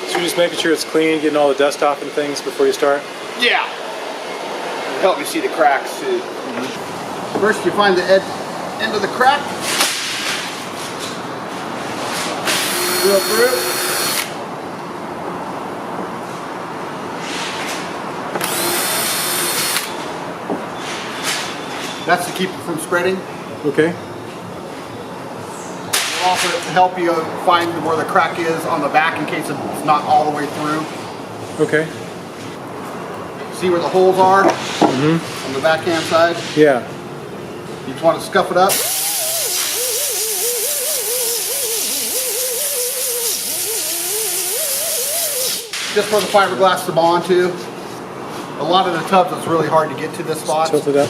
So you're just making sure it's clean, getting all the dust off and things before you start? Yeah. Help me see the cracks too. First you find the end of the crack. Drill through. That's to keep it from spreading. Okay. It'll also help you find where the crack is on the back in case it's not all the way through. Okay. See where the holes are on the backhand side? Yeah. You just want to scuff it up. Just for the fiberglass to bond to. A lot of the tubs, it's really hard to get to this spot. Tilt it up.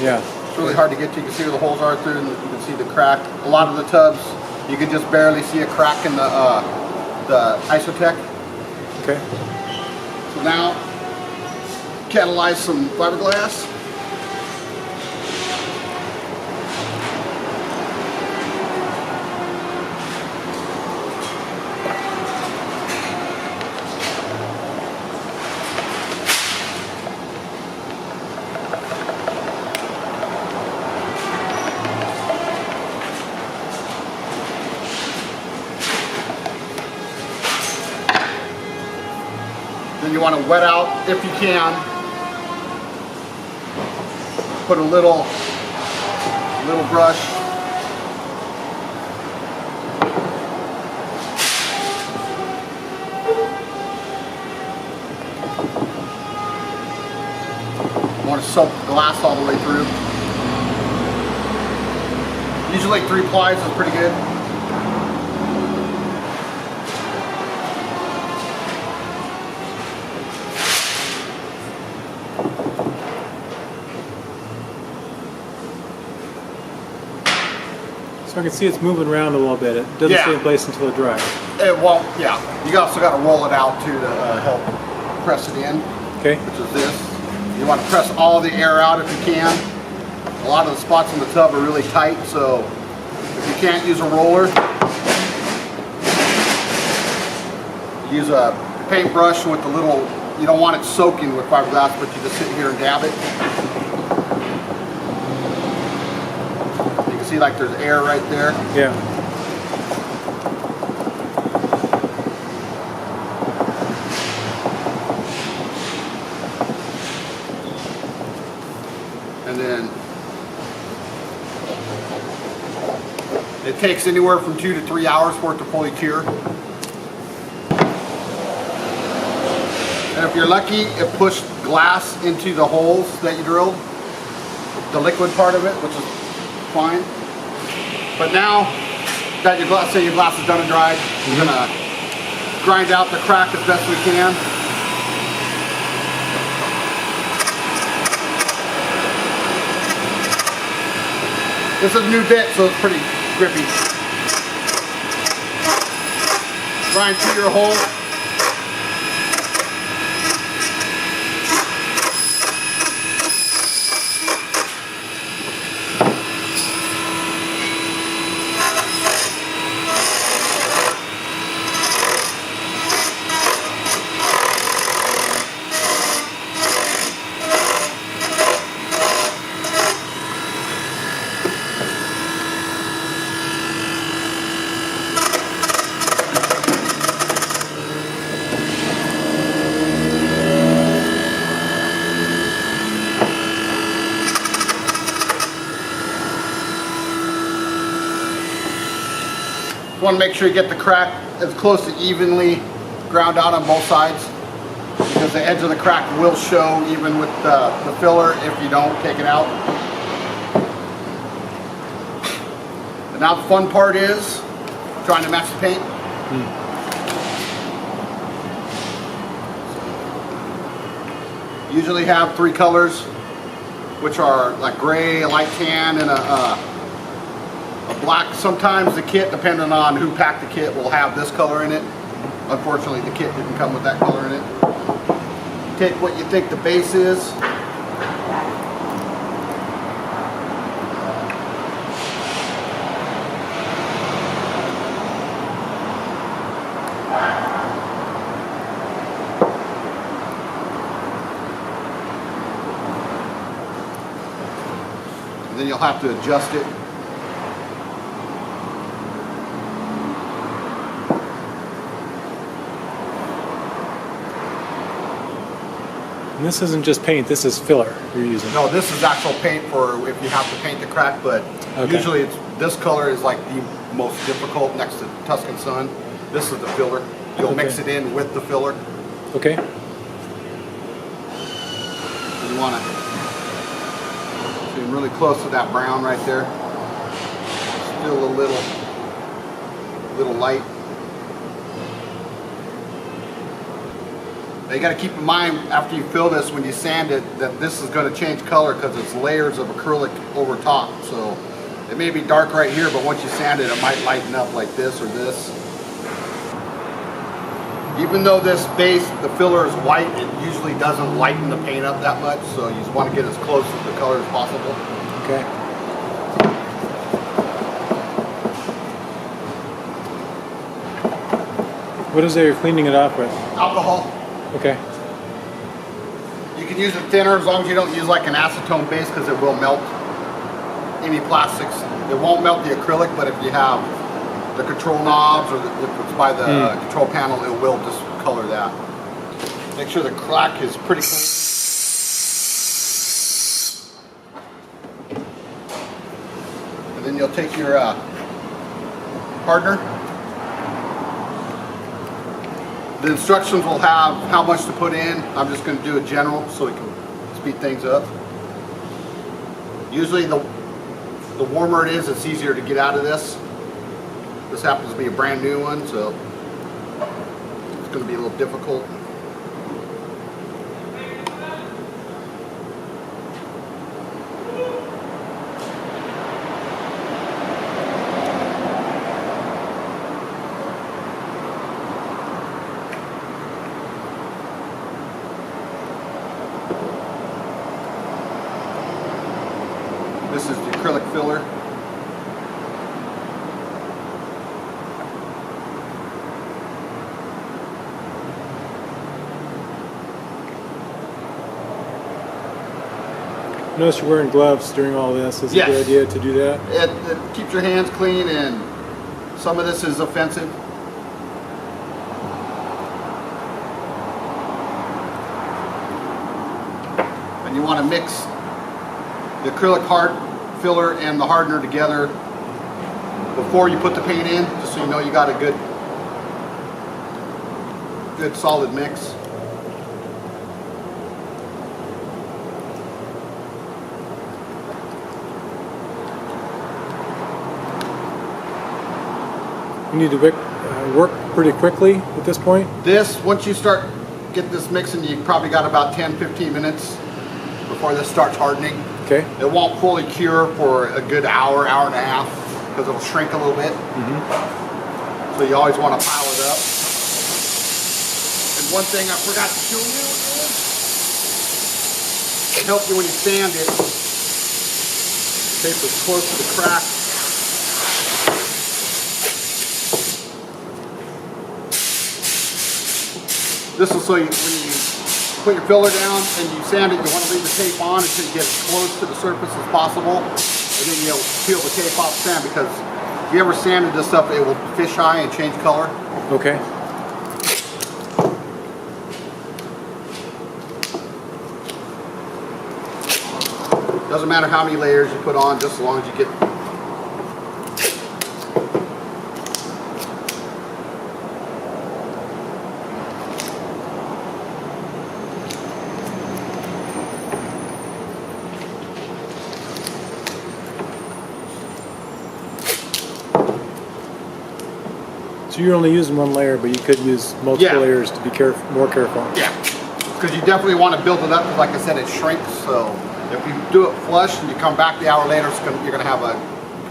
Yeah. It's really hard to get to. You can see where the holes are through, and you can see the crack. A lot of the tubs, you can just barely see a crack in the Isotech. Okay. So now, catalyze some fiberglass. Then you want to wet out if you can. Put a little brush. You want to soak the glass all the way through. Usually 3 plies is pretty good. So I can see it's moving around a little bit. It doesn't stay in place until it dries. It won't, yeah. You also got to roll it out too to help press it in. Okay. Which is this. You want to press all the air out if you can. A lot of the spots in the tub are really tight, so if you can't use a roller, use a paintbrush with the little, you don't want it soaking with fiberglass, but you just sit here and dab it. You can see like there's air right there. Yeah. And then it takes anywhere from 2 to 3 hours for it to fully cure. And if you're lucky, it pushed glass into the holes that you drilled, the liquid part of it, which is fine. But now that your glass, say your glass is done and dried, we're gonna grind out the crack as best we can. This is a new bit, so it's pretty grippy. Grind through your hole. You want to make sure you get the crack as close to evenly ground out on both sides, because the edge of the crack will show even with the filler if you don't take it out. And now the fun part is trying to match the paint. Usually have 3 colors, which are like gray, a light tan, and a black. Sometimes the kit, depending on who packed the kit, will have this color in it. Unfortunately, the kit didn't come with that color in it. Take what you think the base is. then you'll have to adjust it. And this isn't just paint, this is filler you're using. No, this is actual paint for if you have to paint the crack, but usually this color is like the most difficult next to Tuscan Sun. This is the filler. You'll mix it in with the filler. Okay. You want to see really close to that brown right there. Still a little light. Now you got to keep in mind after you fill this, when you sand it, that this is going to change color because it's layers of acrylic over top. So it may be dark right here, but once you sand it, it might lighten up like this or this. Even though this base, the filler is white, it usually doesn't lighten the paint up that much. So you just want to get as close to the color as possible. Okay. What is it you're cleaning it off with? Alcohol. Okay. You can use it thinner as long as you don't use like an acetone base because it will melt any plastics. It won't melt the acrylic, but if you have the control knobs or if it's by the control panel, it will discolor that. Make sure the crack is pretty clean. And then you'll take your hardener. The instructions will have how much to put in. I'm just going to do a general so we can speed things up. Usually the warmer it is, it's easier to get out of this. This happens to be a brand new one, so it's going to be a little difficult. This is the acrylic filler. Notice you're wearing gloves during all this. Is it a good idea to do that? It keeps your hands clean, and some of this is offensive. And you want to mix the acrylic filler and the hardener together before you put the paint in, just so you know you got a good solid mix. You need to work pretty quickly at this point? Once you get this mixing, you probably got about 10-15 minutes before this starts hardening. Okay. It won't fully cure for a good hour and a half because it'll shrink a little bit. So you always want to pile it up. And one thing I forgot to show you is it helps you when you sand it. Tape is close to the crack. This is so when you put your filler down and you sand it, you want to leave the tape on until you get as close to the surface as possible, and then you'll peel the tape off the sand, because if you ever sanded this stuff, it will fisheye and change color. Okay. Doesn't matter how many layers you put on, just as long as you get. So you're only using one layer, but you could use multiple layers to be more careful. Yeah, because you definitely want to build it up, because like I said, it shrinks. So if you do it flush and you come back the hour later, you're going to have a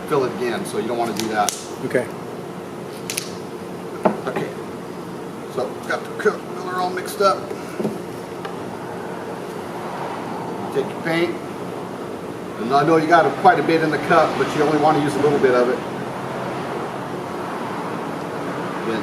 fill it again. So you don't want to do that. Okay. Okay. So got the filler all mixed up. Take your paint, and I know you got quite a bit in the cup, but you only want to use a little bit of it. Then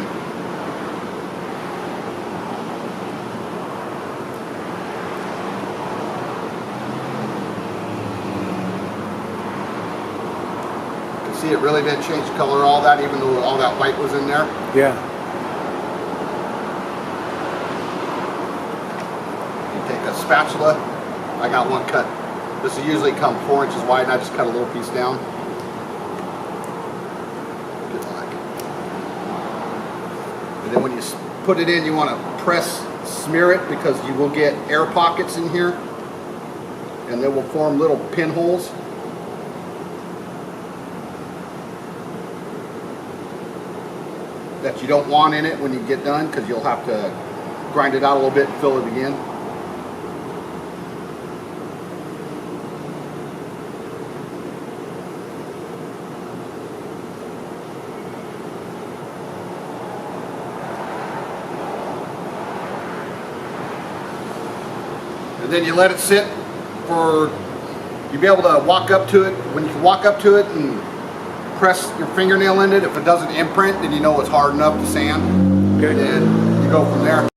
See, it really didn't change the color of all that, even though all that white was in there. Yeah. You take a spatula. I got one cut. This will usually come 4 inches wide, and I just cut a little piece down. Good luck. And then when you put it in, you want to smear it, because you will get air pockets in here, and they will form little pinholes. That you don't want in it when you get done, because you'll have to grind it out a little bit and fill it again. And then you let it sit for, you'll be able to walk up to it. When you can walk up to it and press your fingernail in it, if it doesn't imprint, then you know it's hard enough to sand. Okay. And then you go from there.